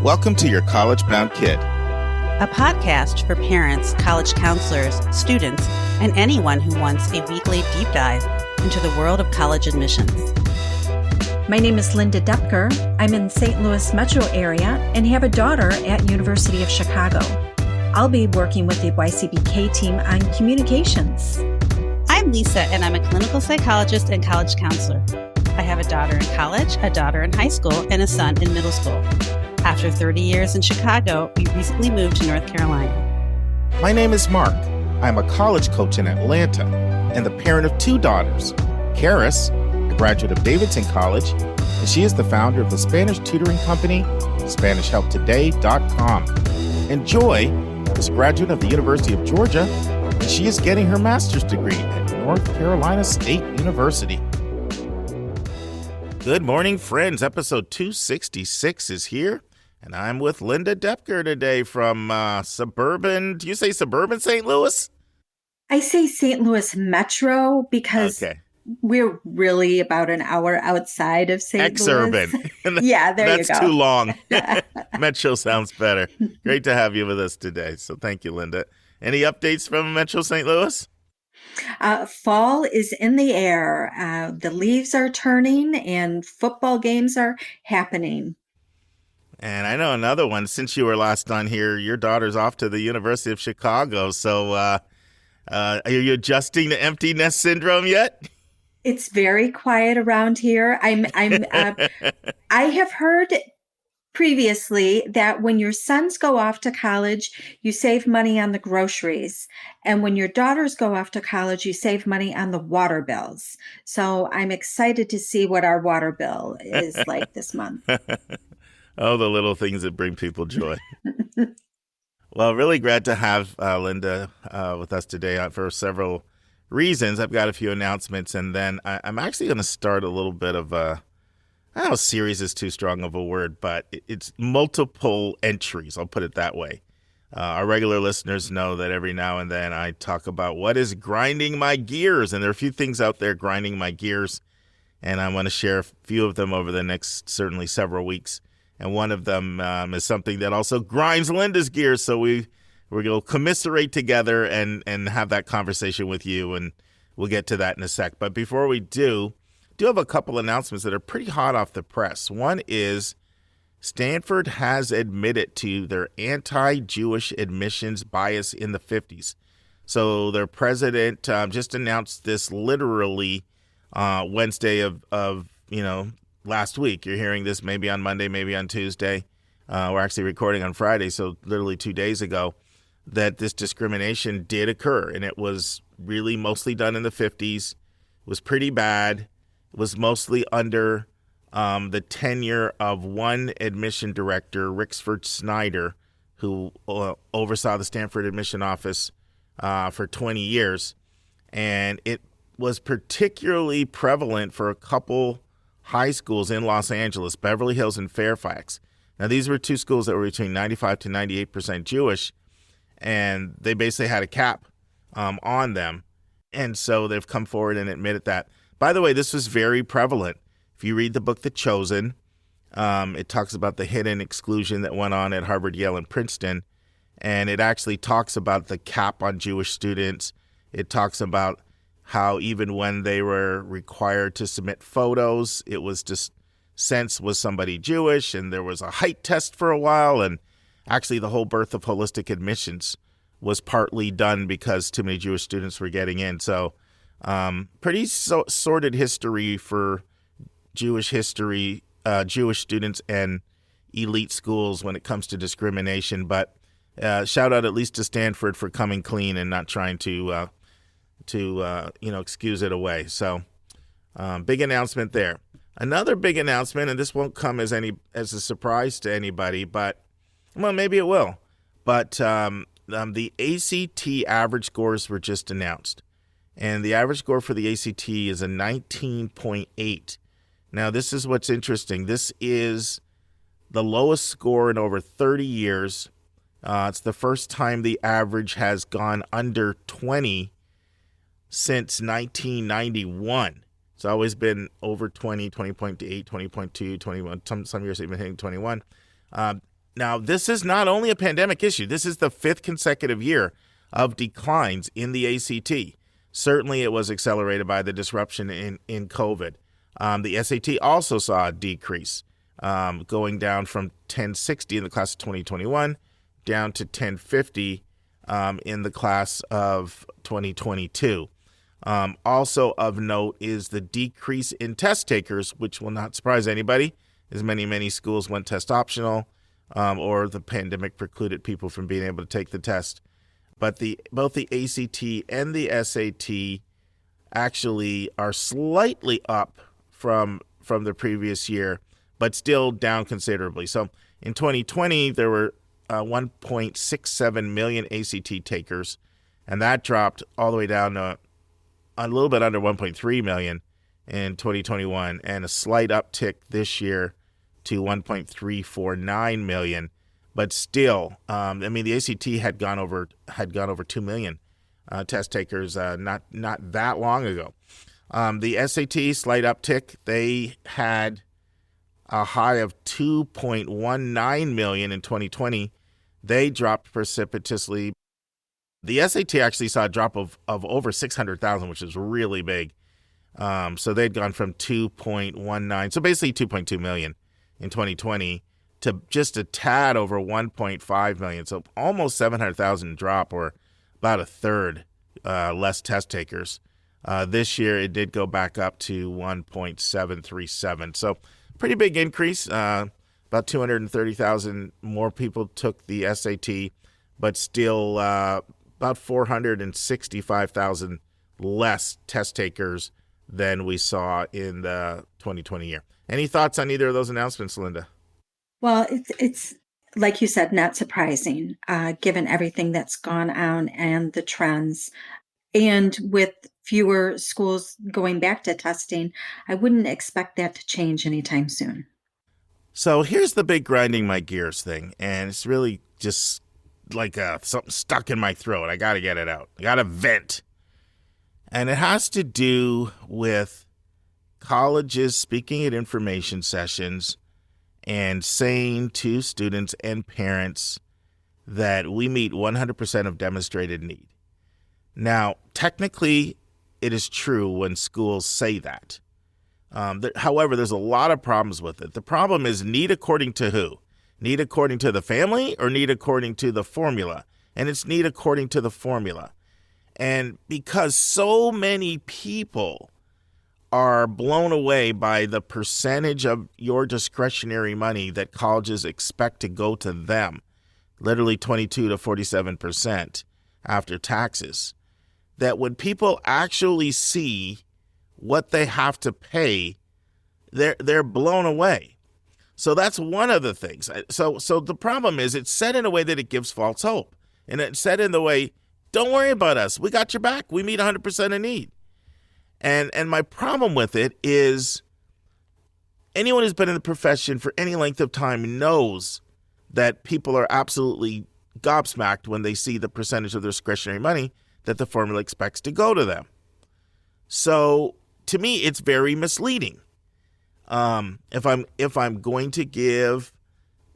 Welcome to Your College Bound Kid, a podcast for parents, college counselors, students, and anyone who wants a weekly deep dive into the world of college admissions. My name is Lynda Doepker. I'm in St. Louis metro area and have a daughter at University of Chicago. I'll be working with the YCBK team on communications. I'm Lisa, and I'm a clinical psychologist and college counselor. I have a daughter in college, a daughter in high school, and a son in middle school. After 30 years in Chicago, we recently moved to North Carolina. My name is Mark. I'm a college coach in Atlanta and the parent of two daughters. Karis, a graduate of Davidson College, and she is the founder of the Spanish tutoring company, SpanishHelpToday.com. And Joy is a graduate of the University of Georgia, and she is getting her master's degree at North Carolina State University. Good morning, friends. Episode 266 is here. And I'm with Lynda Doepker today from suburban, do you say suburban St. Louis? I say St. Louis metro because we're really about an hour outside of St. Louis. Exurban. Yeah, there you go. That's too long. Metro sounds better. Great to have you with us today. So thank you, Lynda. Any updates from Metro St. Louis? Fall is in the air. The leaves are turning and football games are happening. And I know another one, since you were last on here, your daughter's off to the University of Chicago. So are you adjusting to empty nest syndrome yet? It's very quiet around here. I have heard previously that when your sons go off to college, you save money on the groceries. And when your daughters go off to college, you save money on the water bills. So I'm excited to see what our water bill is like this month. Oh, the little things that bring people joy. Well, really glad to have Lynda with us today for several reasons. I've got a few announcements, and then I'm actually going to start a little bit of a, I don't know, series is too strong of a word, but it's multiple entries. I'll put it that way. Our regular listeners know that every now and then I talk about what is grinding my gears, and there are a few things out there grinding my gears, and I want to share a few of them over the next certainly several weeks. And one of them is something that also grinds Lynda's gears. So we're going to commiserate together and have that conversation with you. And we'll get to that in a sec. But before we do have a couple announcements that are pretty hot off the press. One is Stanford has admitted to their anti-Jewish admissions bias in the 50s. So their president just announced this literally Wednesday of last week. You're hearing this maybe on Monday, maybe on Tuesday. We're actually recording on Friday, so literally 2 days ago, that this discrimination did occur. And it was really mostly done in the 50s. It was pretty bad. It was mostly under the tenure of one admission director, Rixford Snyder, who oversaw the Stanford admission office for 20 years. And it was particularly prevalent for a couple high schools in Los Angeles, Beverly Hills and Fairfax. Now, these were two schools that were between 95 to 98% Jewish, and they basically had a cap on them. And so they've come forward and admitted that. By the way, this was very prevalent. If you read the book The Chosen, it talks about the hidden exclusion that went on at Harvard, Yale, and Princeton. And it actually talks about the cap on Jewish students. It talks about how even when they were required to submit photos, it was just sense was somebody Jewish, and there was a height test for a while. And actually the whole birth of holistic admissions was partly done because too many Jewish students were getting in. So pretty sordid history for Jewish students and elite schools when it comes to discrimination. But shout out at least to Stanford for coming clean and not trying to excuse it away. So big announcement there. Another big announcement, and this won't come as a surprise to anybody, but, well, maybe it will. But the ACT average scores were just announced. And the average score for the ACT is a 19.8. Now, this is what's interesting. This is the lowest score in over 30 years. It's the first time the average has gone under 20 since 1991. It's always been over 20, 20.8, 20.2, 21. Some years even hitting 21. Now, this is not only a pandemic issue. This is the 5th consecutive year of declines in the ACT. Certainly, it was accelerated by the disruption in COVID. The SAT also saw a decrease, going down from 1060 in the class of 2021 down to 1050 in the class of 2022. Also of note is the decrease in test takers, which will not surprise anybody, as many schools went test optional, or the pandemic precluded people from being able to take the test. But both the ACT and the SAT actually are slightly up from the previous year, but still down considerably. So in 2020, there were 1.67 million ACT takers, and that dropped all the way down to a little bit under 1.3 million in 2021, and a slight uptick this year to 1.349 million. But still, the ACT had gone over 2 million test takers not that long ago. The SAT, slight uptick. They had a high of 2.19 million in 2020. They dropped precipitously. The SAT actually saw a drop of over 600,000, which is really big. So they'd gone from 2.19, so basically 2.2 million in 2020 to just a tad over 1.5 million. So almost 700,000 drop, or about a third less test takers. This year, it did go back up to 1.737. So pretty big increase. About 230,000 more people took the SAT, but still about 465,000 less test takers than we saw in the 2020 year. Any thoughts on either of those announcements, Lynda? Well, it's like you said, not surprising, given everything that's gone on and the trends. And with fewer schools going back to testing, I wouldn't expect that to change anytime soon. So here's the big grinding my gears thing, and it's really just like something stuck in my throat. I got to get it out. I got to vent. And it has to do with colleges speaking at information sessions and saying to students and parents that we meet 100% of demonstrated need. Now, technically, it is true when schools say that. However, there's a lot of problems with it. The problem is need according to who? Need according to the family, or need according to the formula? And it's need according to the formula. And because so many people are blown away by the percentage of your discretionary money that colleges expect to go to them, literally 22 to 47% after taxes, that when people actually see what they have to pay, they're blown away. So that's one of the things. So the problem is it's said in a way that it gives false hope. And it's said in the way, don't worry about us. We got your back. We meet 100% of need. And my problem with it is anyone who's been in the profession for any length of time knows that people are absolutely gobsmacked when they see the percentage of their discretionary money that the formula expects to go to them. So to me, it's very misleading. If I'm going to give,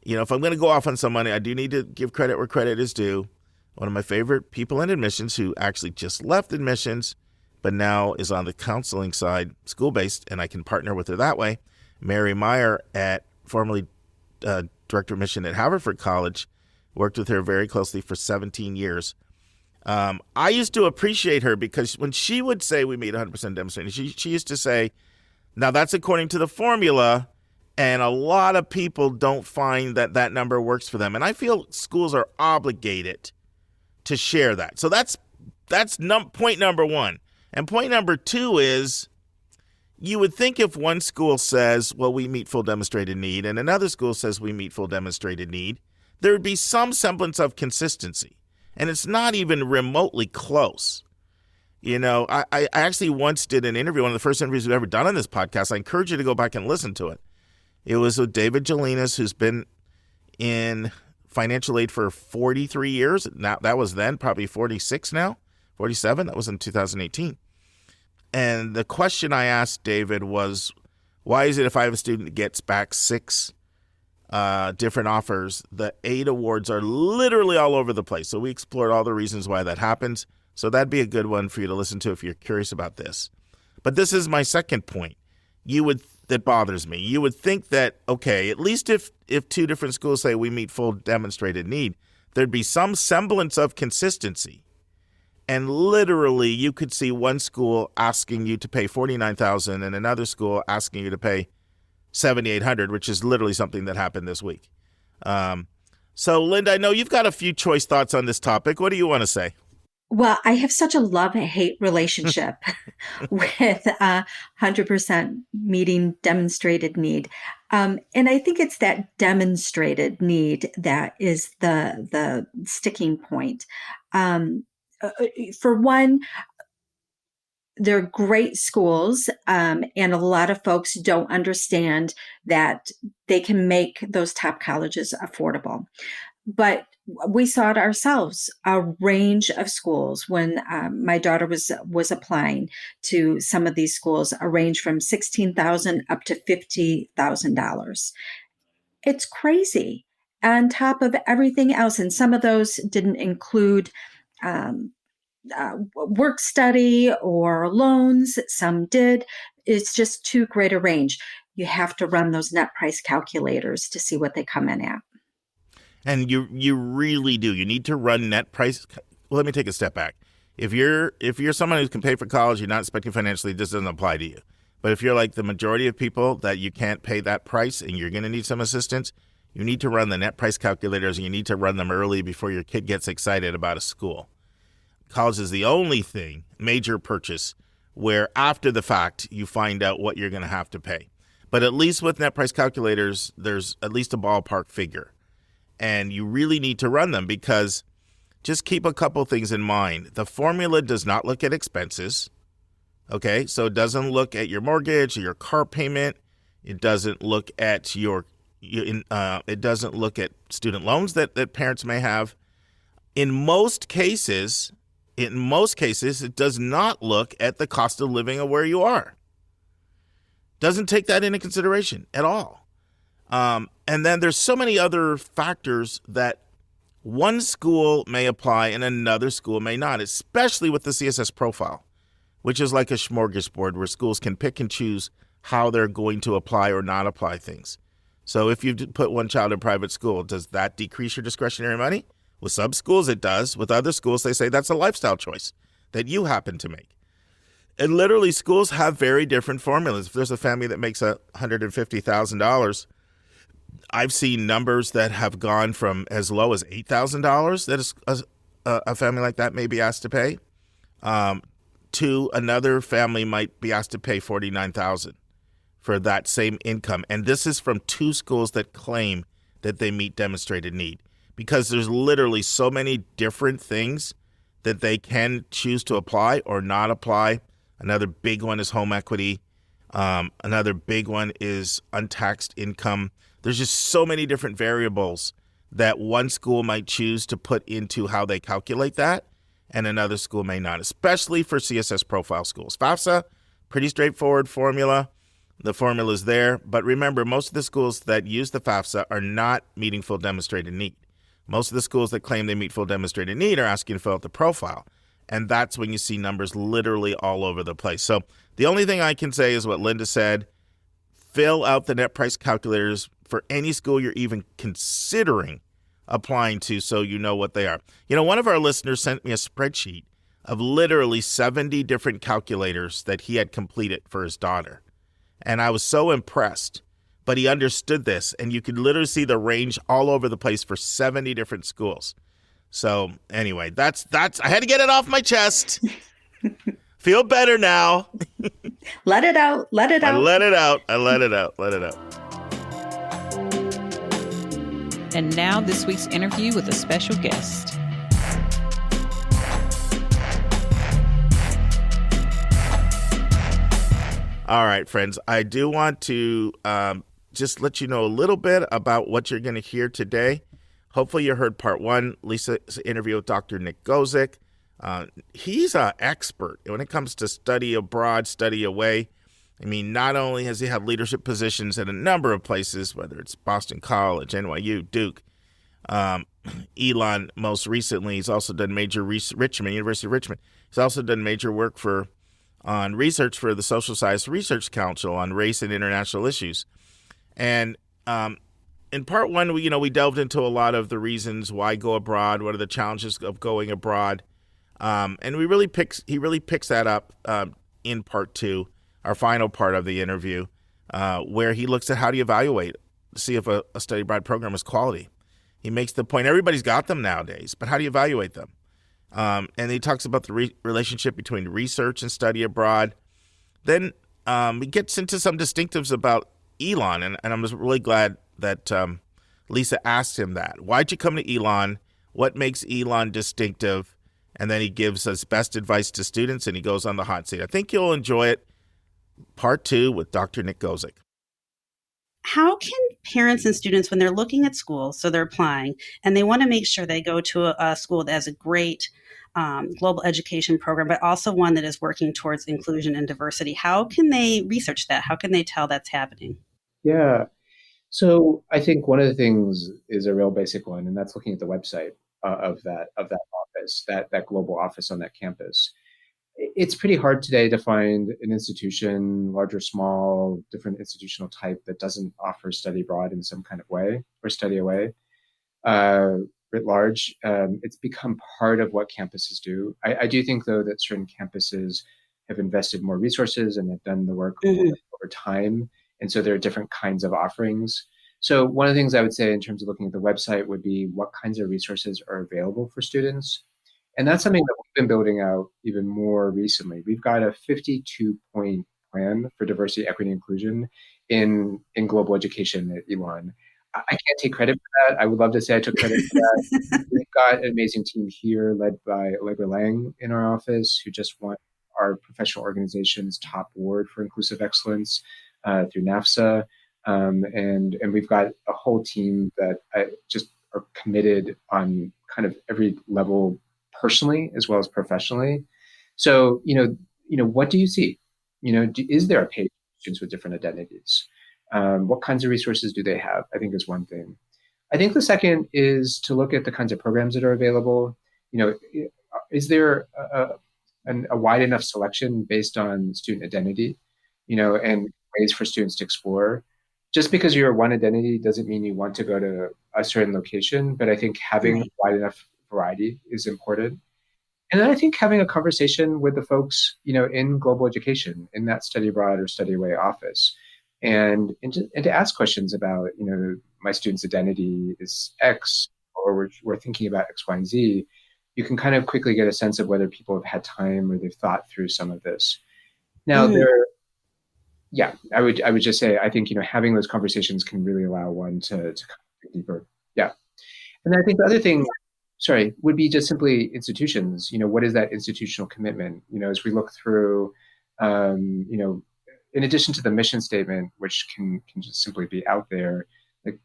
if I'm going to go off on some money, I do need to give credit where credit is due. One of my favorite people in admissions who actually just left admissions, but now is on the counseling side, school-based, and I can partner with her that way. Mary Meyer, formerly director of admission at Haverford College, worked with her very closely for 17 years. I used to appreciate her because when she would say we meet 100% demonstrating, she used to say, now that's according to the formula, and a lot of people don't find that number works for them. And I feel schools are obligated to share that. So that's point number one. And point number two is you would think if one school says, well, we meet full demonstrated need, and another school says we meet full demonstrated need, there would be some semblance of consistency. And it's not even remotely close. I actually once did an interview, one of the first interviews we've ever done on this podcast. I encourage you to go back and listen to it. It was with David Jelinas, who's been in financial aid for 43 years. Now, that was then, probably 46 now, 47. That was in 2018. And the question I asked David was, why is it if I have a student that gets back 6 different offers. The aid awards are literally all over the place. So we explored all the reasons why that happens. So that'd be a good one for you to listen to if you're curious about this. But this is my second point. That bothers me. You would think that, okay, at least if two different schools say we meet full demonstrated need, there'd be some semblance of consistency. And literally, you could see one school asking you to pay $49,000 and another school asking you to pay $7,800, which is literally something that happened this week. So, Lynda, I know you've got a few choice thoughts on this topic. What do you want to say? Well, I have such a love-hate relationship with 100% meeting demonstrated need. And I think it's that demonstrated need that is the sticking point. For one, they're great schools, and a lot of folks don't understand that they can make those top colleges affordable. But we saw it ourselves, a range of schools when my daughter was applying to some of these schools, a range from $16,000 up to $50,000. It's crazy. On top of everything else, and some of those didn't include work study or loans. Some did. It's just too great a range. You have to run those net price calculators to see what they come in at. And you really do. You need to run net price. Well, let me take a step back. If you're someone who can pay for college, you're not expecting financially, this doesn't apply to you. But if you're like the majority of people that you can't pay that price and you're going to need some assistance, you need to run the net price calculators, and you need to run them early before your kid gets excited about a school. College is the only major purchase, where after the fact you find out what you're going to have to pay. But at least with net price calculators, there's at least a ballpark figure. And you really need to run them, because just keep a couple things in mind. The formula does not look at expenses. Okay, so it doesn't look at your mortgage or your car payment. It doesn't look at it doesn't look at student loans that parents may have. In most cases, it does not look at the cost of living of where you are. Doesn't take that into consideration at all. And then there's so many other factors that one school may apply and another school may not, especially with the CSS profile, which is like a smorgasbord where schools can pick and choose how they're going to apply or not apply things. So if you put one child in private school, does that decrease your discretionary money? With some schools, it does. With other schools, they say that's a lifestyle choice that you happen to make. And literally, schools have very different formulas. If there's a family that makes $150,000, I've seen numbers that have gone from as low as $8,000 that a family like that may be asked to pay, to another family might be asked to pay $49,000 for that same income. And this is from two schools that claim that they meet demonstrated need, because there's literally so many different things that they can choose to apply or not apply. Another big one is home equity. Another big one is untaxed income. There's just so many different variables that one school might choose to put into how they calculate that, and another school may not, especially for CSS profile schools. FAFSA, pretty straightforward formula. The formula is there. But remember, most of the schools that use the FAFSA are not meeting full demonstrated need. Most of the schools that claim they meet full demonstrated need are asking to fill out the profile. And that's when you see numbers literally all over the place. So the only thing I can say is what Lynda said. Fill out the net price calculators for any school you're even considering applying to, so you know what they are. You know, one of our listeners sent me a spreadsheet of literally 70 different calculators that he had completed for his daughter. And I was so impressed. But he understood this, and you could literally see the range all over the place for 70 different schools. So anyway, that's I had to get it off my chest. Feel better now. Let it out. Let it out. I let it out. I let it out. Let it out. And now this week's interview with a special guest. All right, friends, I do want to just let you know a little bit about what you're going to hear today. Hopefully you heard part one, Lisa's interview with Dr. Nick Gozik. He's an expert when it comes to study abroad, study away. I mean, not only has he had leadership positions at a number of places, whether it's Boston College, NYU, Duke, Elon most recently, he's also done major University of Richmond. He's also done major work on research for the Social Science Research Council on race and international issues. And in part one, we delved into a lot of the reasons why go abroad, what are the challenges of going abroad, and he really picks that up in part two, our final part of the interview, where he looks at how do you evaluate, see if a study abroad program is quality. He makes the point everybody's got them nowadays, but how do you evaluate them? And he talks about the relationship between research and study abroad. Then he gets into some distinctives about Elon, and I'm just really glad that Lisa asked him that. Why'd you come to Elon? What makes Elon distinctive? And then he gives us best advice to students, and he goes on the hot seat. I think you'll enjoy it. Part two with Dr. Nick Gozik. How can parents and students, when they're looking at school, so they're applying, and they want to make sure they go to a school that has a great global education program, but also one that is working towards inclusion and diversity, how can they research that? How can they tell that's happening? Yeah. So I think one of the things is a real basic one, and that's looking at the website of that office, that global office on that campus. It's pretty hard today to find an institution, large or small, different institutional type, that doesn't offer study abroad in some kind of way or study away. Writ large, it's become part of what campuses do. I do think, though, that certain campuses have invested more resources and have done the work over time. And so there are different kinds of offerings. So one of the things I would say in terms of looking at the website would be what kinds of resources are available for students. And that's something that we've been building out even more recently. We've got a 52-point plan for diversity, equity, and inclusion in global education at Elon. I can't take credit for that. I would love to say I took credit for that. We've got an amazing team here led by Allegra Lang in our office, who just won our professional organization's top award for inclusive excellence through NAFSA. And we've got a whole team that just are committed on kind of every level, personally as well as professionally. So, what do you see? Is there a page for students with different identities? What kinds of resources do they have? I think is one thing. I think the second is to look at the kinds of programs that are available. Is there a wide enough selection based on student identity, and ways for students to explore? Just because you're one identity doesn't mean you want to go to a certain location, but I think having a wide enough variety is important. And then I think having a conversation with the folks, in global education, in that study abroad or study away office, and to ask questions about, my student's identity is X, or we're thinking about X, Y, and Z. You can kind of quickly get a sense of whether people have had time or they've thought through some of this. Now, I would just say, I think, having those conversations can really allow one to kind of dig deeper. Yeah. And then I think the other thing, would be just simply institutions. What is that institutional commitment? As we look through, in addition to the mission statement, which can just simply be out there, like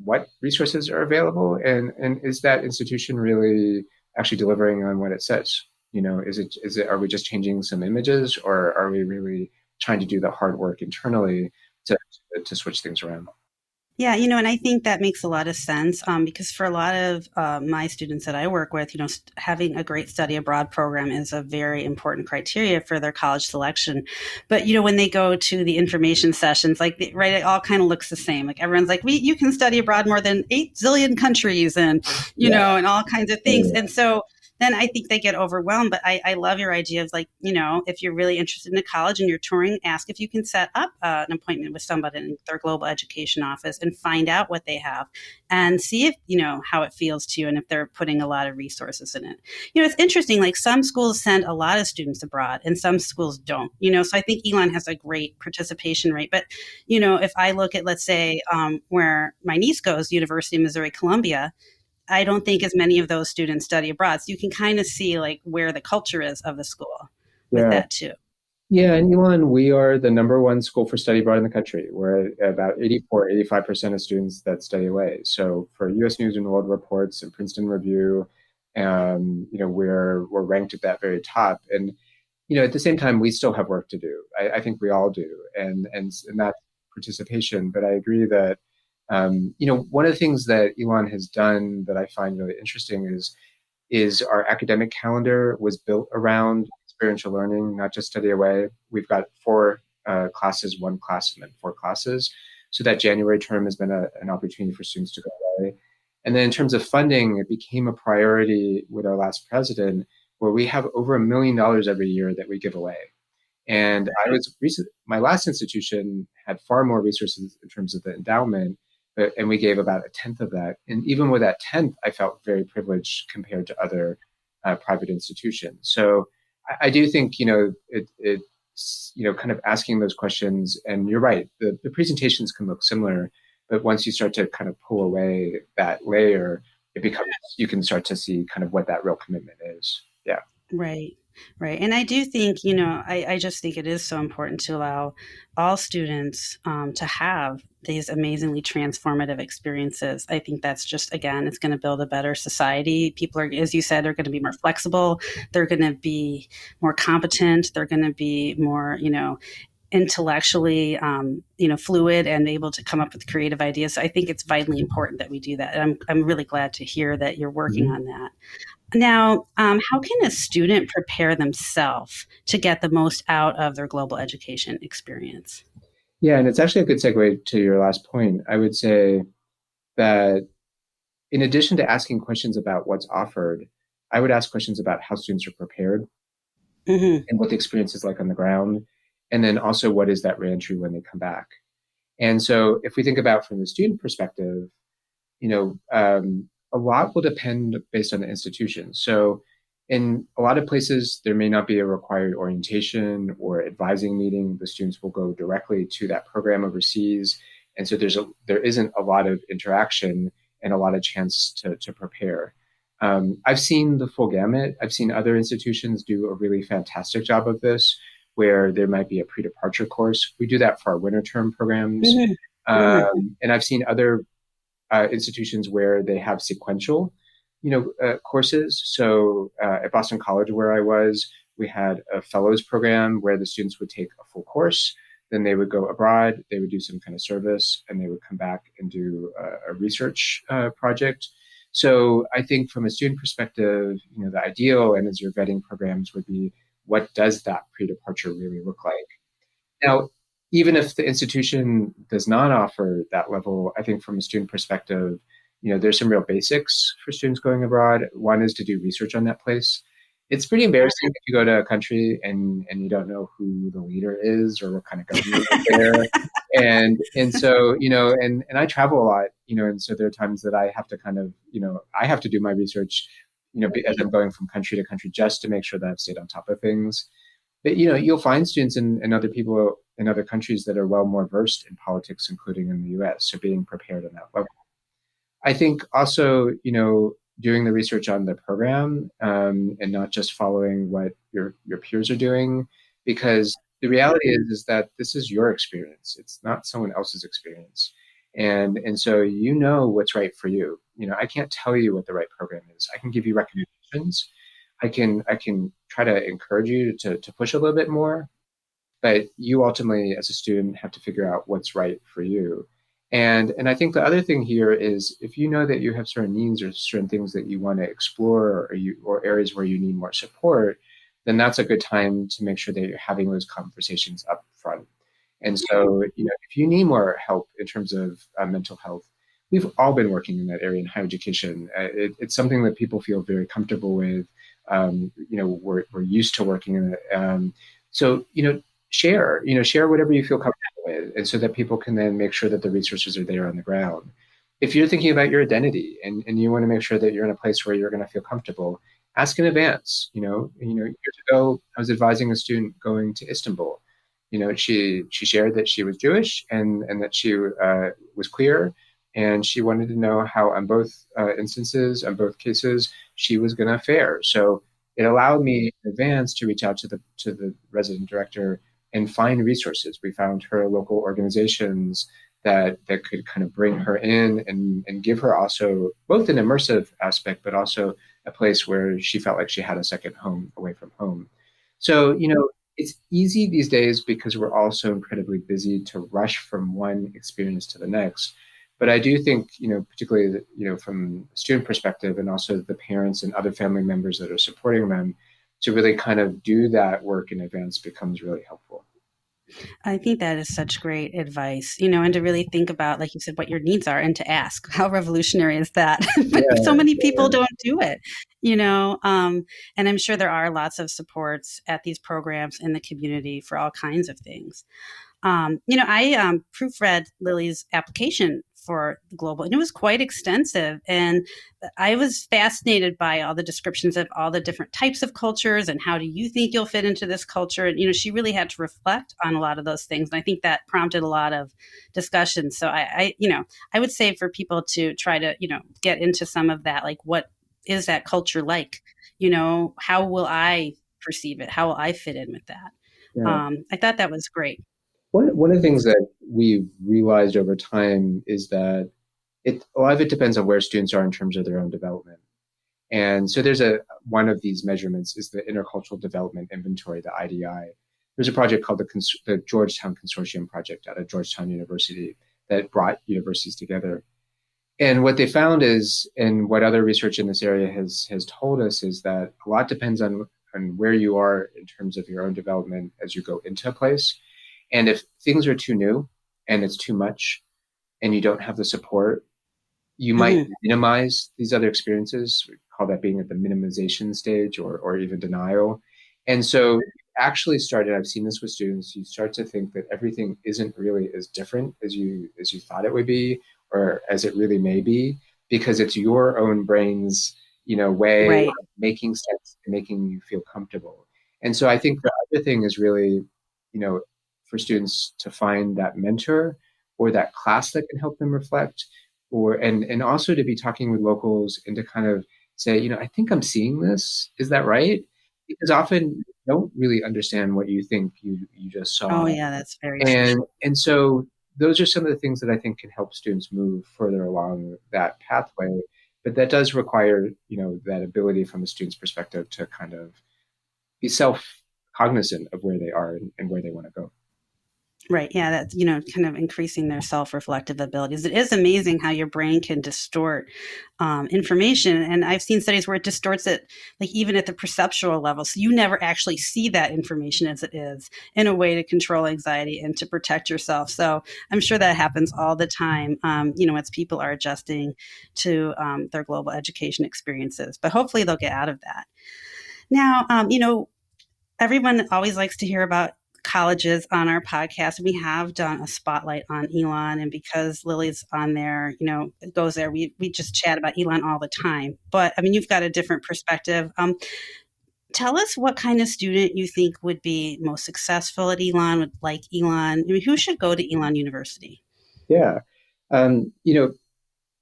what resources are available, and is that institution really actually delivering on what it says? Is it? Are we just changing some images, or are we really trying to do the hard work internally to switch things around? Yeah, and I think that makes a lot of sense because for a lot of my students that I work with, having a great study abroad program is a very important criteria for their college selection. But, when they go to the information sessions, it all kind of looks the same. Like everyone's like, you can study abroad more than 8 zillion countries and, and all kinds of things. And so then I think they get overwhelmed. But I love your idea of if you're really interested in a college and you're touring, ask if you can set up an appointment with somebody in their global education office and find out what they have and see if, how it feels to you and if they're putting a lot of resources in it. It's interesting, like some schools send a lot of students abroad and some schools don't, so I think Elon has a great participation rate. But, if I look at, let's say, where my niece goes, University of Missouri, Columbia, I don't think as many of those students study abroad. So you can kind of see where the culture is of the school with that too. Yeah, and Elon, we are the number one school for study abroad in the country. We're at about 85% of students that study away. So for U.S. News and World Reports and Princeton Review, we're ranked at that very top. And at the same time, we still have work to do. I think we all do, and that's participation. But I agree that one of the things that Elon has done that I find really interesting is our academic calendar was built around experiential learning, not just study away. We've got 4 classes, 1 class, and then 4 classes. So that January term has been an opportunity for students to go away. And then in terms of funding, it became a priority with our last president, where we have over $1 million every year that we give away. And my last institution had far more resources in terms of the endowment, and we gave about 1/10 of that. And even with that 1/10, I felt very privileged compared to other private institutions. So I do think, kind of asking those questions, and you're right, the presentations can look similar, but once you start to kind of pull away that layer, you can start to see kind of what that real commitment is. Yeah. Right. Right. And I do think, I just think it is so important to allow all students to have these amazingly transformative experiences. I think that's just, again, it's going to build a better society. People are, as you said, they're going to be more flexible. They're going to be more competent. They're going to be more, intellectually, fluid and able to come up with creative ideas. So I think it's vitally important that we do that. And I'm really glad to hear that you're working on that. Now, how can a student prepare themselves to get the most out of their global education experience? Yeah, and it's actually a good segue to your last point. I would say that in addition to asking questions about what's offered, I would ask questions about how students are prepared and what the experience is like on the ground. And then also, what is that reentry when they come back? And so if we think about from the student perspective, a lot will depend based on the institution. So in a lot of places, there may not be a required orientation or advising meeting. The students will go directly to that program overseas. And so there isn't a lot of interaction and a lot of chance to prepare. I've seen the full gamut. I've seen other institutions do a really fantastic job of this, where there might be a pre-departure course. We do that for our winter term programs. And I've seen other institutions where they have sequential, courses. So at Boston College, where I was, we had a fellows program where the students would take a full course, then they would go abroad, they would do some kind of service, and they would come back and do a research project. So I think from a student perspective, the ideal, and as you're vetting programs, would be, what does that pre-departure really look like? Now, even if the institution does not offer that level, I think from a student perspective, there's some real basics for students going abroad. One is to do research on that place. It's pretty embarrassing if you go to a country and you don't know who the leader is or what kind of government is there. And so, and I travel a lot, and so there are times that I have to kind of, I have to do my research, as I'm going from country to country, just to make sure that I've stayed on top of things. But, you'll find students and other people in other countries that are well more versed in politics, including in the US. So being prepared on that level. I think also, doing the research on the program and not just following what your peers are doing, because the reality is that this is your experience. It's not someone else's experience. And so what's right for you. I can't tell you what the right program is. I can give you recommendations. I can try to encourage you to push a little bit more, but you ultimately, as a student, have to figure out what's right for you. And I think the other thing here is, if you know that you have certain needs or certain things that you want to explore, or areas where you need more support, then that's a good time to make sure that you're having those conversations up front. And so, if you need more help in terms of mental health, we've all been working in that area in higher education. It's something that people feel very comfortable with. We're used to working in it. So, share whatever you feel comfortable with, and so that people can then make sure that the resources are there on the ground. If you're thinking about your identity and you want to make sure that you're in a place where you're going to feel comfortable, ask in advance. Years ago, I was advising a student going to Istanbul. She shared that she was Jewish and that she was queer, and she wanted to know how on both instances, on both cases, she was going to fare. So it allowed me in advance to reach out to the resident director and find resources. We found her local organizations that could kind of bring her in and give her also both an immersive aspect, but also a place where she felt like she had a second home away from home. So, it's easy these days because we're all so incredibly busy to rush from one experience to the next. But I do think, particularly, from a student perspective and also the parents and other family members that are supporting them, to really kind of do that work in advance becomes really helpful. I think that is such great advice, and to really think about, like you said, what your needs are and to ask. How revolutionary is that? But so Yeah, many people don't do it, and I'm sure there are lots of supports at these programs in the community for all kinds of things. I proofread Lily's application for the global, and it was quite extensive. And I was fascinated by all the descriptions of all the different types of cultures and how do you think you'll fit into this culture. And she really had to reflect on a lot of those things, and I think that prompted a lot of discussion. So I would say for people to try to get into some of that, like what is that culture like? How will I perceive it? How will I fit in with that? yeah. I thought that was great. One of the things that we've realized over time is that a lot of it depends on where students are in terms of their own development. And so there's one of these measurements is the Intercultural Development Inventory, the IDI. There's a project called the Georgetown Consortium project out of Georgetown University that brought universities together. And what they found is, and what other research in this area has told us, is that a lot depends on where you are in terms of your own development as you go into a place. And if things are too new and it's too much and you don't have the support, you might minimize these other experiences. We call that being at the minimization stage or even denial. And so actually I've seen this with students, you start to think that everything isn't really as different as you thought it would be, or as it really may be, because it's your own brain's, way Right. of making sense and making you feel comfortable. And so I think the other thing is really, for students to find that mentor or that class that can help them reflect, and also to be talking with locals and to kind of say, I think I'm seeing this. Is that right? Because often you don't really understand what you think you just Oh, saw. yeah, that's very And true. and so those are some of the things that I think can help students move further along that pathway. But that does require, that ability from a student's perspective to kind of be self-cognizant of where they are and where they want to go. Right. Yeah, that's, kind of increasing their self-reflective abilities. It is amazing how your brain can distort information. And I've seen studies where it distorts it, like even at the perceptual level. So you never actually see that information as it is, in a way to control anxiety and to protect yourself. So I'm sure that happens all the time, as people are adjusting to their global education experiences. But hopefully they'll get out of that. Now, everyone always likes to hear about colleges on our podcast. We have done a spotlight on Elon, and because Lily's on there, goes there, we just chat about Elon all the time. But I mean, you've got a different perspective. Tell us what kind of student you think would be most successful at Elon, would like Elon. I mean, who should go to Elon University? Yeah. Um, you know,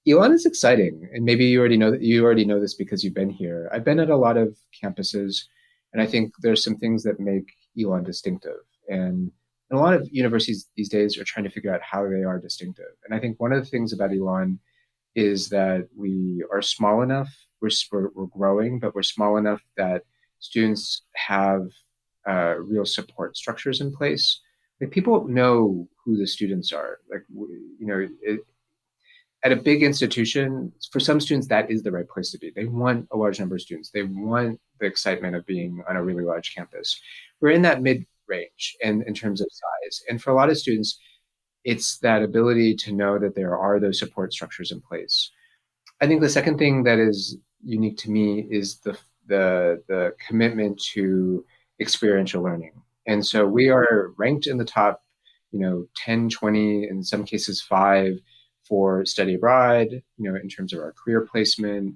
Elon is exciting, and maybe you already know this because you've been here. I've been at a lot of campuses, and I think there's some things that make Elon distinctive. And a lot of universities these days are trying to figure out how they are distinctive. And I think one of the things about Elon is that we are small enough. We're growing, but we're small enough that students have real support structures in place. Like people know who the students are. Like at a big institution, for some students, that is the right place to be. They want a large number of students. They want the excitement of being on a really large campus. We're in that mid range and in terms of size. And for a lot of students, it's that ability to know that there are those support structures in place. I think the second thing that is unique to me is the commitment to experiential learning. And so we are ranked in the top, 10, 20, in some cases 5 for study abroad, in terms of our career placement,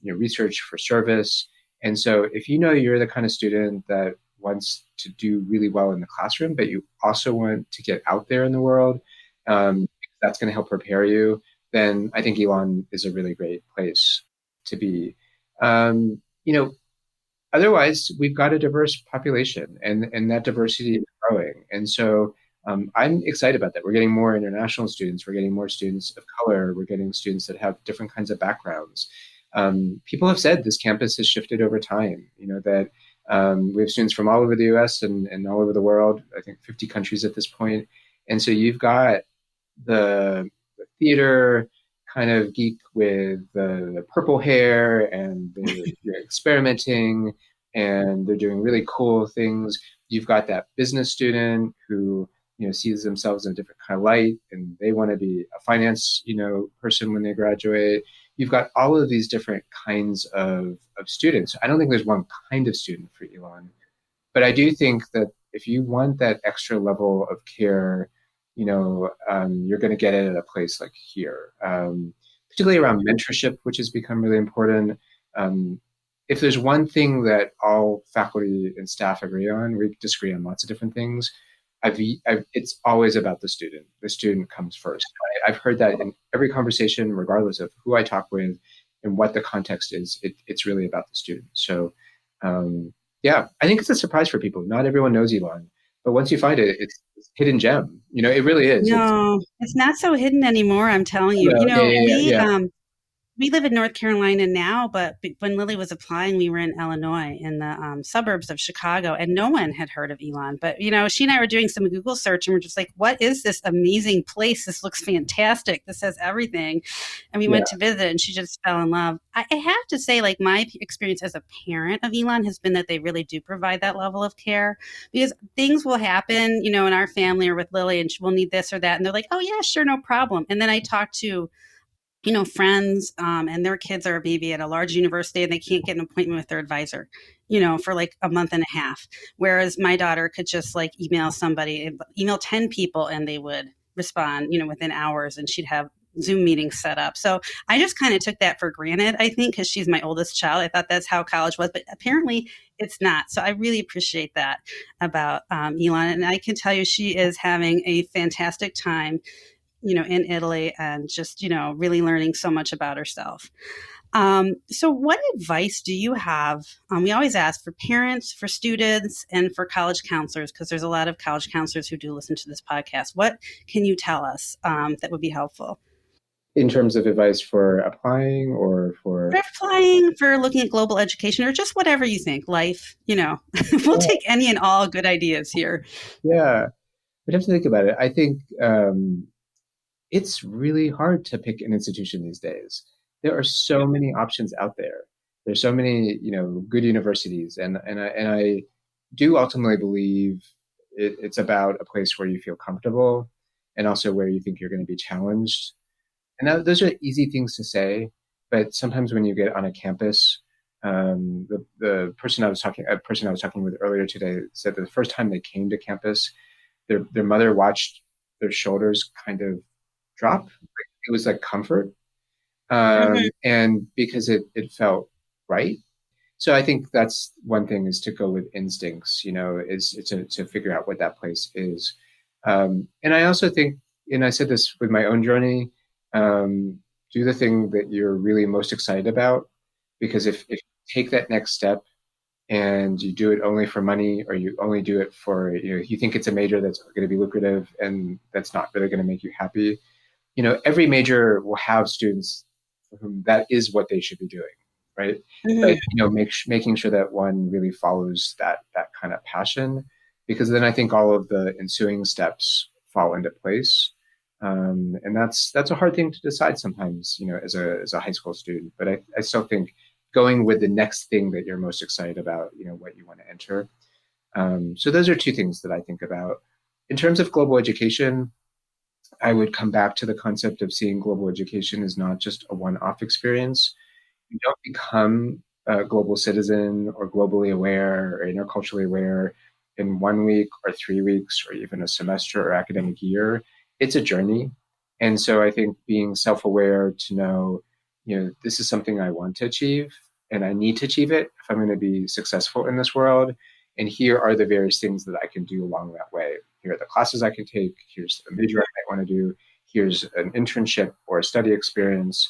research for service. And so if you're the kind of student that wants to do really well in the classroom, but you also want to get out there in the world, that's going to help prepare you, then I think Elon is a really great place to be. Um, you know, Otherwise, we've got a diverse population, and that diversity is growing. And so I'm excited about that. We're getting more international students. We're getting more students of color. We're getting students that have different kinds of backgrounds. People have said this campus has shifted over time. That We have students from all over the US and all over the world, I think 50 countries at this point. And so you've got the theater kind of geek with the purple hair, and they're experimenting and they're doing really cool things. You've got that business student who sees themselves in a different kind of light, and they want to be a finance person when they graduate. You've got all of these different kinds of students. I don't think there's one kind of student for Elon, but I do think that if you want that extra level of care, you're going to get it at a place like here, particularly around mentorship, which has become really important. If there's one thing that all faculty and staff agree on, we disagree on lots of different things. It's always about the student. The student comes first. I've heard that in every conversation, regardless of who I talk with and what the context is. It's really about the student. So, yeah, I think it's a surprise for people. Not everyone knows Elon, but once you find it, it's a hidden gem. It really is. No, it's not so hidden anymore. I'm telling you. Yeah. We live in North Carolina now, but when Lily was applying, we were in Illinois, in the suburbs of Chicago, and no one had heard of Elon. But, she and I were doing some Google search, and we're just like, what is this amazing place? This looks fantastic. This has everything. And we went to visit, and she just fell in love. I have to say, like, my experience as a parent of Elon has been that they really do provide that level of care, because things will happen, in our family or with Lily, and we'll need this or that. And they're like, oh, yeah, sure, no problem. And then I talk to friends, and their kids are a baby at a large university, and they can't get an appointment with their advisor, for like a month and a half. Whereas my daughter could just like email 10 people, and they would respond, within hours, and she'd have Zoom meetings set up. So I just kind of took that for granted, I think, because she's my oldest child. I thought that's how college was, but apparently it's not. So I really appreciate that about Elon. And I can tell you she is having a fantastic time in Italy, and just, really learning so much about herself. So what advice do you have? We always ask for parents, for students, and for college counselors, because there's a lot of college counselors who do listen to this podcast. What can you tell us that would be helpful? In terms of advice for applying or for applying, for looking at global education, or just whatever you think, life, we'll take any and all good ideas here. Yeah, we'd have to think about it. I think it's really hard to pick an institution these days. There are so many options out there. There's so many, good universities, and I do ultimately believe it's about a place where you feel comfortable, and also where you think you're going to be challenged. And those are easy things to say, but sometimes when you get on a campus, the person I was talking with earlier today said that the first time they came to campus, their mother watched their shoulders kind of drop. It was like comfort. And because it felt right. So I think that's one thing, is to go with instincts, is to figure out what that place is. And I also think, and I said this with my own journey, do the thing that you're really most excited about, because if you take that next step and you do it only for money, or you only do it for, you think it's a major that's going to be lucrative and that's not really going to make you happy, every major will have students for whom that is what they should be doing, right? But making sure that one really follows that kind of passion, because then I think all of the ensuing steps fall into place. And that's a hard thing to decide sometimes, as a high school student. But I still think going with the next thing that you're most excited about, what you want to enter. So those are two things that I think about. In terms of global education, I would come back to the concept of seeing global education as not just a one-off experience. You don't become a global citizen or globally aware or interculturally aware in 1 week or 3 weeks or even a semester or academic year. It's a journey. And so I think being self-aware to know, this is something I want to achieve and I need to achieve it if I'm going to be successful in this world. And here are the various things that I can do along that way. Here are the classes I can take. Here's a major I might want to do. Here's an internship or a study experience.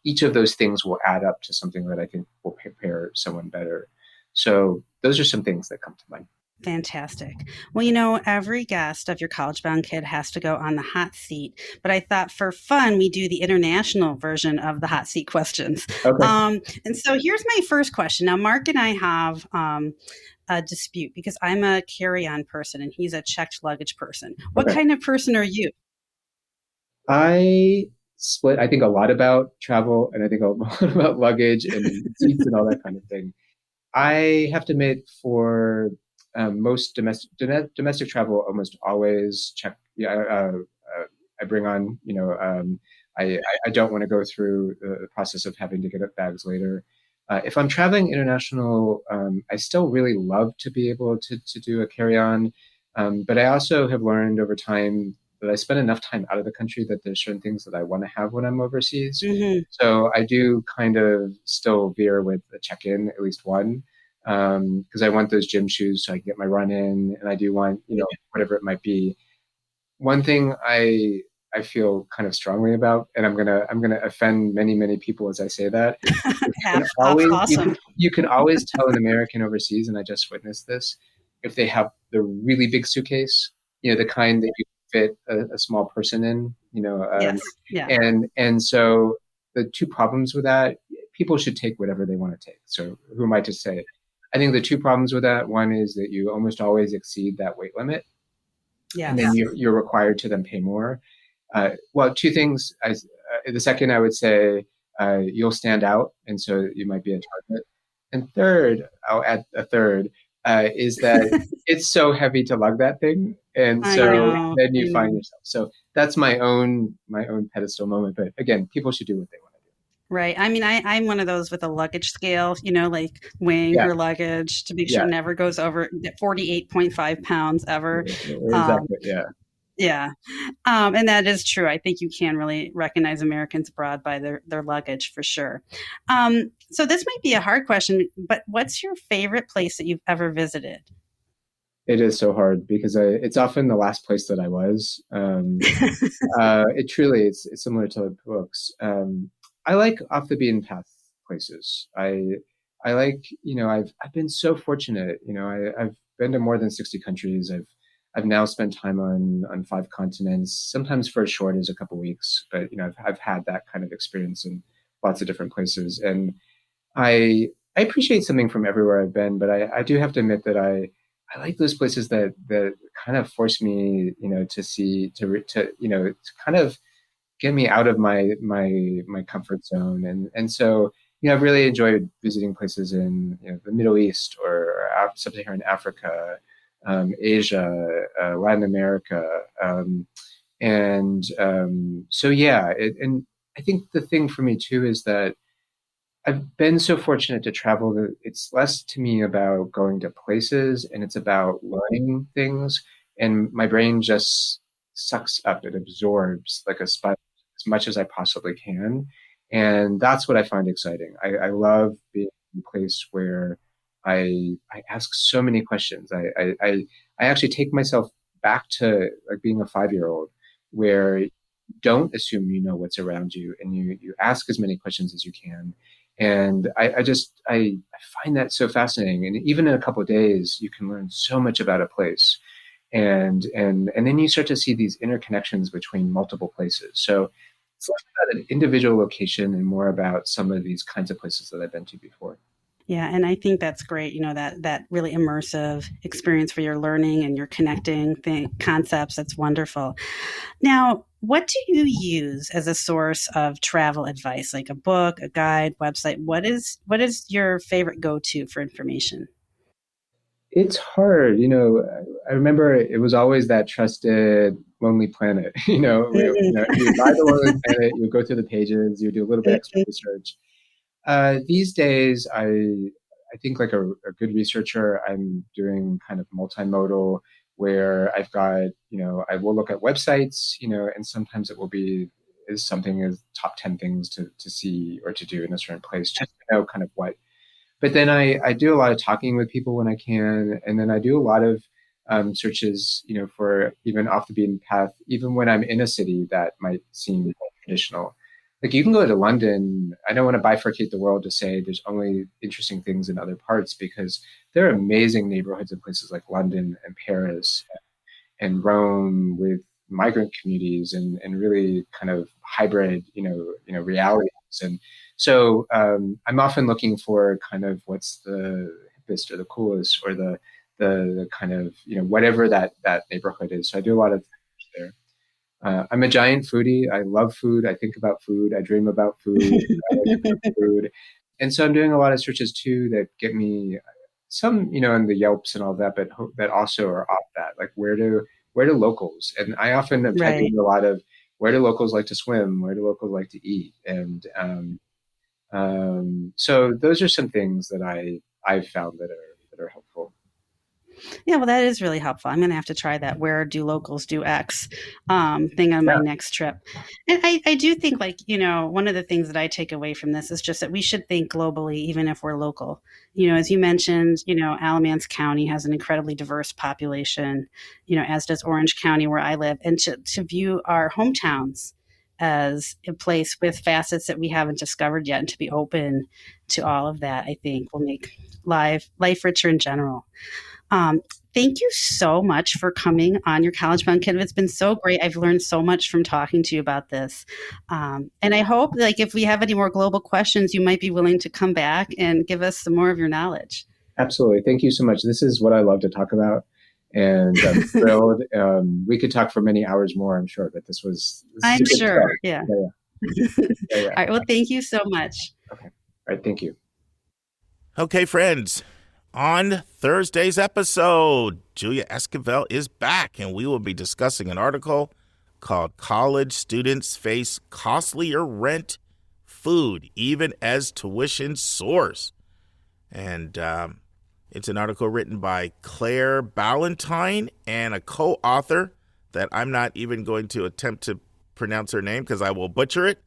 Each of those things will add up to something that I think will prepare someone better. So those are some things that come to mind. Fantastic. Well, every guest of Your College Bound Kid has to go on the hot seat, but I thought for fun, we do the international version of the hot seat questions. Okay. And so here's my first question. Now, Mark and I have a dispute because I'm a carry-on person and he's a checked luggage person. What Okay. kind of person are you? I split, I think a lot about travel and I think a lot about luggage and seats and all that kind of thing. I have to admit for most domestic travel, almost always check. Yeah, I bring on, I don't want to go through the process of having to get up bags later. If I'm traveling international, I still really love to be able to do a carry-on. But I also have learned over time that I spend enough time out of the country that there's certain things that I want to have when I'm overseas. Mm-hmm. So I do kind of still veer with a check-in, at least one, because I want those gym shoes so I can get my run in, and I do want, whatever it might be. One thing I feel kind of strongly about, and I'm gonna offend many people as I say that. You can always Awesome. you can always tell an American overseas, and I just witnessed this, if they have the really big suitcase, the kind that you fit a small person in, Yes. Yeah. and so the two problems with that, people should take whatever they want to take. So who am I to say? I think the two problems with that, one is that you almost always exceed that weight limit, and then you're required to then pay more. Well, two things. The second, I would say, you'll stand out, and so you might be a target. And third, I'll add a third, is that it's so heavy to lug that thing, and so then you find yourself. So that's my own pedestal moment. But again, people should do what they want to do. Right. I mean, I'm one of those with a luggage scale, like weighing her luggage to make sure it never goes over 48.5 pounds ever. Exactly. Yeah. And that is true. I think you can really recognize Americans abroad by their luggage for sure. So this might be a hard question, but what's your favorite place that you've ever visited? It is so hard because it's often the last place that I was. It truly, it's similar to books. I like off the beaten path places. I like, I've been so fortunate. I've been to more than 60 countries. I've now spent time on 5 continents, sometimes for as short as a couple weeks, but I've had that kind of experience in lots of different places. And I appreciate something from everywhere I've been, but I do have to admit that I like those places that kind of force me, to kind of get me out of my comfort zone. And so, I've really enjoyed visiting places in the Middle East or sub-Saharan Africa, Asia, Latin America. So yeah, and I think the thing for me too is that I've been so fortunate to travel that it's less to me about going to places and it's about learning things. And my brain just sucks up, it absorbs like a sponge as much as I possibly can. And that's what I find exciting. I love being in a place where I ask so many questions. I actually take myself back to like being a 5-year-old where you don't assume you know what's around you and you ask as many questions as you can. And I find that so fascinating. And even in a couple of days, you can learn so much about a place. And then you start to see these interconnections between multiple places. So it's less about an individual location and more about some of these kinds of places that I've been to before. Yeah, and I think that's great, that really immersive experience where you're learning and you're connecting concepts. That's wonderful. Now, what do you use as a source of travel advice, like a book, a guide, website? What is your favorite go-to for information? It's hard, I remember it was always that trusted Lonely Planet, you buy the Lonely Planet, you go through the pages, you do a little bit extra research. These days, I think like a good researcher, I'm doing kind of multimodal where I've got, I will look at websites, and sometimes it will be is something as top 10 things to see or to do in a certain place, just to know kind of what. But then I do a lot of talking with people when I can, and then I do a lot of searches, for even off the beaten path, even when I'm in a city that might seem traditional. like you can go to London. I don't want to bifurcate the world to say there's only interesting things in other parts, because there are amazing neighborhoods in places like London and Paris and Rome with migrant communities and really kind of hybrid, realities. And so I'm often looking for kind of what's the hippest or the coolest or the kind of, whatever that neighborhood is. So I do a lot of things there. I'm a giant foodie. I love food. I think about food. I dream about food. I like to cook food. And so I'm doing a lot of searches too that get me some, in the Yelps and all that, but that also are off that, like where do locals, and I often am typing a lot of where do locals like to swim, where do locals like to eat, and so those are some things that I've found that are helpful. Yeah, well, that is really helpful. I'm going to have to try that where do locals do X thing on my next trip. And I do think, like, one of the things that I take away from this is just that we should think globally, even if we're local. As you mentioned, Alamance County has an incredibly diverse population, as does Orange County, where I live. And to view our hometowns as a place with facets that we haven't discovered yet, and to be open to all of that, I think will make life richer in general. Thank you so much for coming on Your College Bound Kid. It's been so great. I've learned so much from talking to you about this. And I hope, like, if we have any more global questions, you might be willing to come back and give us some more of your knowledge. Absolutely. Thank you so much. This is what I love to talk about. And I'm thrilled. We could talk for many hours more, I'm sure, but this I'm sure. Yeah. Yeah. All right. Well, thank you so much. Okay. All right. Thank you. Okay, friends. On Thursday's episode, Julia Esquivel is back, and we will be discussing an article called College Students Face Costlier Rent, Food, Even as Tuition Soars. And it's an article written by Claire Ballantyne and a co-author that I'm not even going to attempt to pronounce her name because I will butcher it.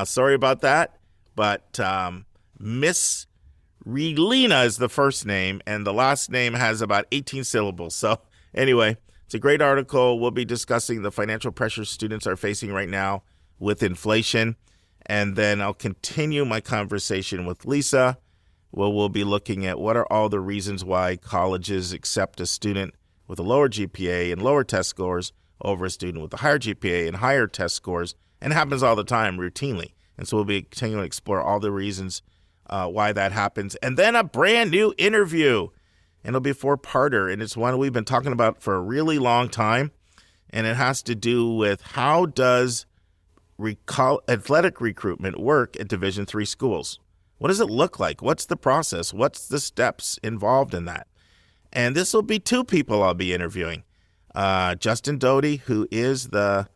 Sorry about that. But Miss Relina is the first name, and the last name has about 18 syllables. So anyway, it's a great article. We'll be discussing the financial pressures students are facing right now with inflation. And then I'll continue my conversation with Lisa, where we'll be looking at what are all the reasons why colleges accept a student with a lower GPA and lower test scores over a student with a higher GPA and higher test scores. And it happens all the time routinely. And so we'll be continuing to explore all the reasons why that happens. And then a brand new interview. And it'll be a 4-parter. And it's one we've been talking about for a really long time. And it has to do with how does athletic recruitment work at Division III schools? What does it look like? What's the process? What's the steps involved in that? And this will be 2 people I'll be interviewing. Justin Doty, who is the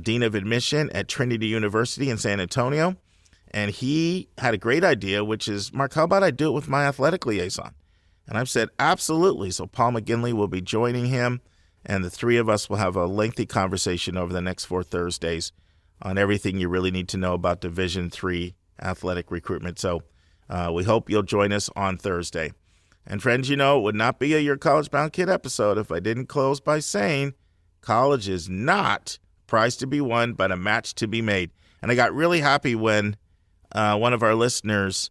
Dean of Admission at Trinity University in San Antonio. And he had a great idea, which is, Mark, how about I do it with my athletic liaison? And I've said, absolutely. So Paul McGinley will be joining him, and the 3 of us will have a lengthy conversation over the next 4 Thursdays on everything you really need to know about Division III athletic recruitment. So we hope you'll join us on Thursday. And friends, it would not be a Your College Bound Kid episode if I didn't close by saying college is not a prize to be won, but a match to be made. And I got really happy when one of our listeners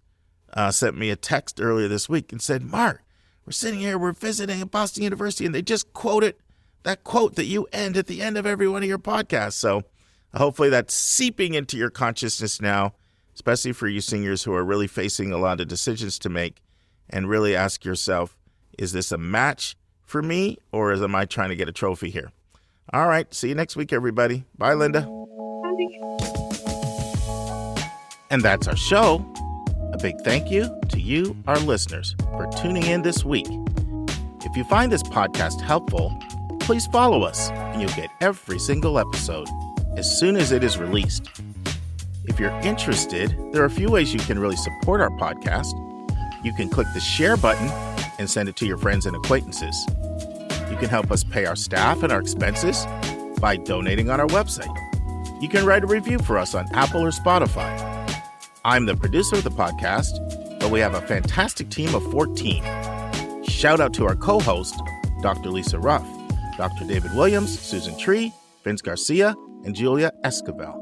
sent me a text earlier this week and said, Mark, we're sitting here, we're visiting at Boston University, and they just quoted that quote that you end at the end of every one of your podcasts. So hopefully that's seeping into your consciousness now, especially for you seniors who are really facing a lot of decisions to make, and really ask yourself, is this a match for me, or am I trying to get a trophy here? All right. See you next week, everybody. Bye, Linda. And that's our show. A big thank you to you, our listeners, for tuning in this week. If you find this podcast helpful, please follow us, and you'll get every single episode as soon as it is released. If you're interested, there are a few ways you can really support our podcast. You can click the share button and send it to your friends and acquaintances. You can help us pay our staff and our expenses by donating on our website. You can write a review for us on Apple or Spotify. I'm the producer of the podcast, but we have a fantastic team of 14. Shout out to our co-host, Dr. Lisa Ruff, Dr. David Williams, Susan Tree, Vince Garcia, and Julia Esquivel.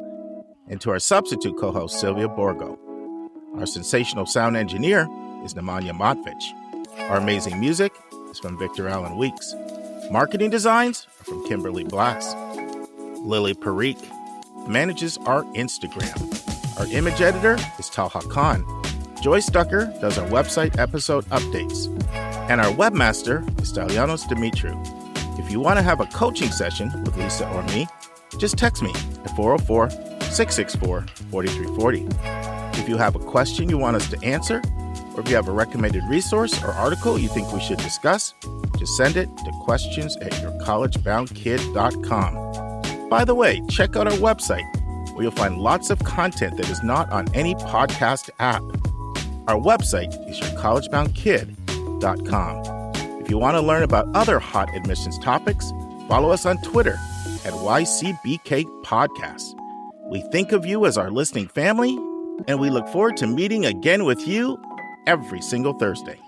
and to our substitute co-host, Sylvia Borgo. Our sensational sound engineer is Nemanja Motvich. Our amazing music is from Victor Allen Weeks. Marketing designs are from Kimberly Blass. Lily Parikh manages our Instagram. Our image editor is Talha Khan. Joyce Ducker does our website episode updates. And our webmaster is Stelianos Dimitriou. If you want to have a coaching session with Lisa or me, just text me at 404-664-4340. If you have a question you want us to answer, or if you have a recommended resource or article you think we should discuss, just send it to questions@yourcollegeboundkid.com. By the way, check out our website, where you'll find lots of content that is not on any podcast app. Our website is yourcollegeboundkid.com. If you want to learn about other hot admissions topics, follow us on Twitter at YCBK Podcast. We think of you as our listening family, and we look forward to meeting again with you every single Thursday.